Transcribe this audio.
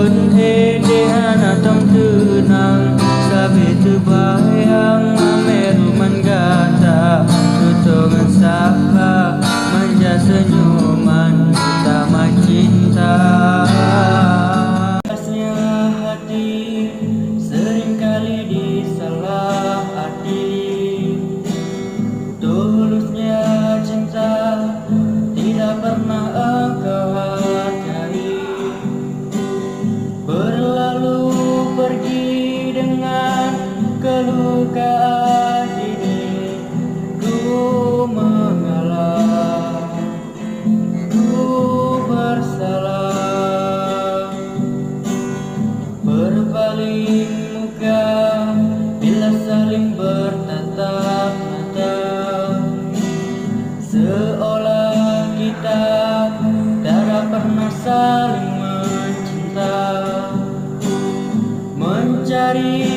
Pun hana tong tenang sabi terbayang meru menggata tutungan sapa manja senyuman utama cinta. Kerasnya hati seringkali disalah arti, tulusnya cinta tidak pernah engkau hargai. Berlalu pergi dengan kelukaan ini, ku mengalah, ku bersalah. Berpaling muka bila saling bertatap mata, seolah kita tak pernah saling mencinta. Mencari